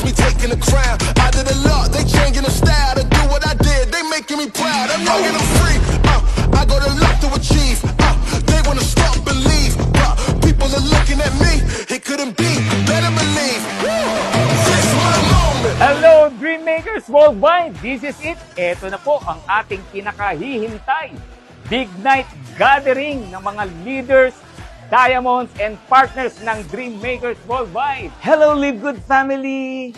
me taking the crown. I did a lot, they changing the style to do what I did. They making me proud. I'm young and I'm free. I go to love to achieve. They wanna stop, believe, but people are looking at me. It couldn't be. Better believe. This my moment. Hello, Dreammakers Worldwide! This is it. Ito na po ang ating pinakahihintay. Big night gathering ng mga leaders, diamonds, and partners ng Dreammakers Worldwide. Hello, Live Good family!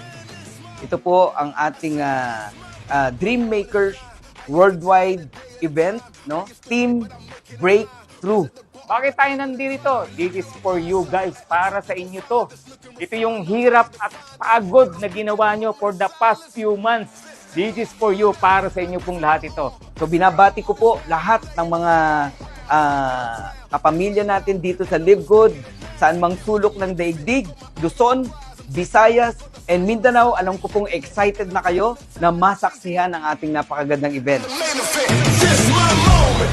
Ito po ang ating Dreammakers Worldwide event, no? Team Breakthrough. Bakit tayo nandito? This is for you guys, para sa inyo to. Ito yung hirap at pagod na ginawa nyo for the past few months. This is for you, para sa inyo pong lahat ito. So binabati ko po lahat ng mga kapamilya natin dito sa Live Good, saan mang sulok ng daigdig, Luzon, Visayas, and Mindanao. Alam ko pong excited na kayo na masaksihan ang ating napakagandang event. This my moment.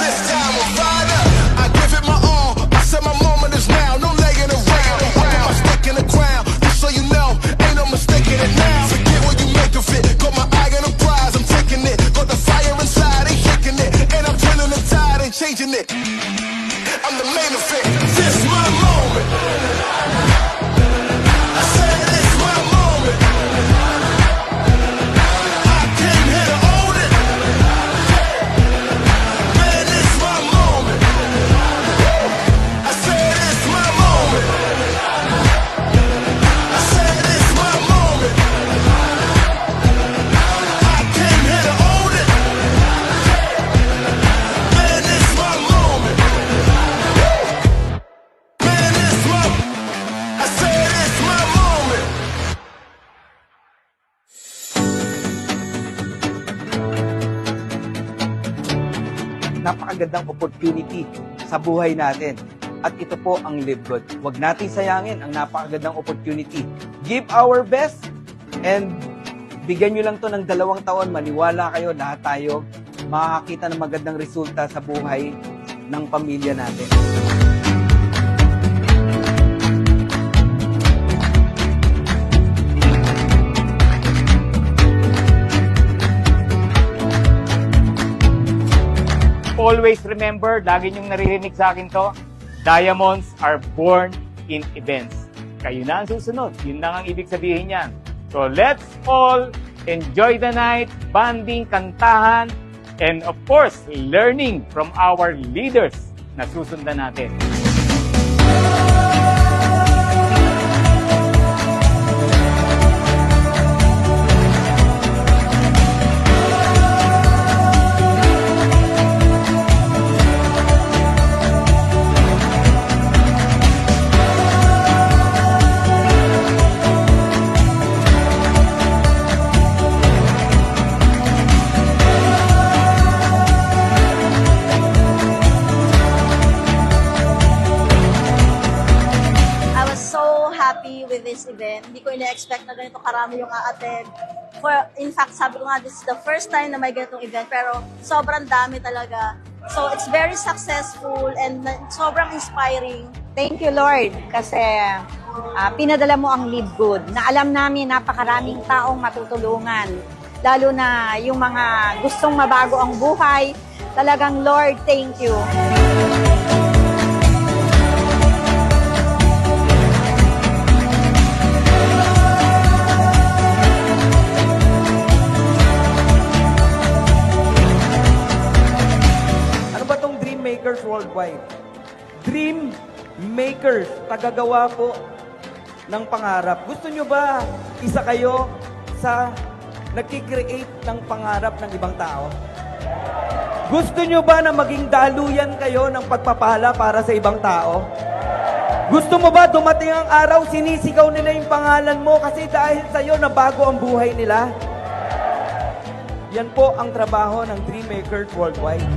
This time I'm fired up. I give it my all. I said my moment is now. No laying around. I put my stick in the ground. Just so you know, ain't no mistaking it now. Forget what you make of it. Got my eye on the prize. I'm taking it. Got the fire inside. Ain't shaking it. And I'm turning the tide. Ain't changing it. I'm the main event. This my moment. I said this my moment. I came here to own it. Man, this my moment. I said this my moment. I said this my moment. I came here to own it. Man, this my moment. Man, this my. I said it's my moment. Napakagandang opportunity sa buhay natin. At ito po ang Live Good. Huwag natin sayangin ang napakagandang opportunity. Give our best and bigyan nyo lang to ng 2 taon. Maniwala kayo, lahat tayo makakita ng magandang resulta sa buhay ng pamilya natin. Always remember, lagi niyong naririnig sa akin to, diamonds are born in events. Kayo na ang susunod. Yun lang ang ibig sabihin niyan. So let's all enjoy the night, banding, kantahan, and of course, learning from our leaders na susundan natin. I was so happy with this event. Hindi ko ina-expect na ganito karami yung a-attend. In fact, sabi ko nga, this is the first time na may ganitong event, pero sobrang dami talaga. So, it's very successful and sobrang inspiring. Thank you, Lord, kasi pinadala mo ang Live Good na alam namin napakaraming taong matutulungan. Lalo na yung mga gustong mabago ang buhay. Talagang, Lord, thank you. Ano ba tong Dreammakers Worldwide? Dream Makers, tagagawa po ng pangarap. Gusto nyo ba isa kayo sa nagkikreate ng pangarap ng ibang tao? Gusto nyo ba na maging daluyan kayo ng pagpapala para sa ibang tao? Gusto mo ba dumating ang araw, sinisigaw nila yung pangalan mo kasi dahil sa'yo nabago ang buhay nila? Yan po ang trabaho ng Dreammakers Worldwide.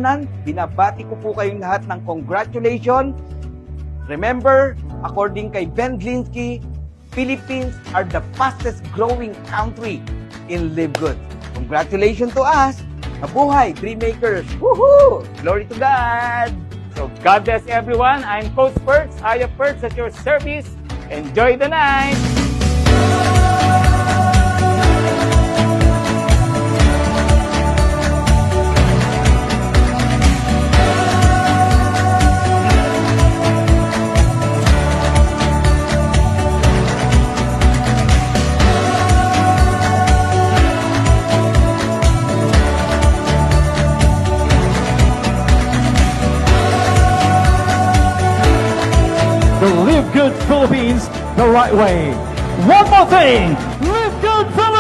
tahanan, binabati ko po kayong lahat ng congratulations. Remember, according kay Ben Glinsky, Philippines are the fastest growing country in Live Good. Congratulations to us! Mabuhay, Dreammakers! Woohoo! Glory to God! So God bless everyone. I'm Coach Perks, Aya Perks at your service. Enjoy the night! to Live Good Philippines the right way. One more thing, Live Good Philippines!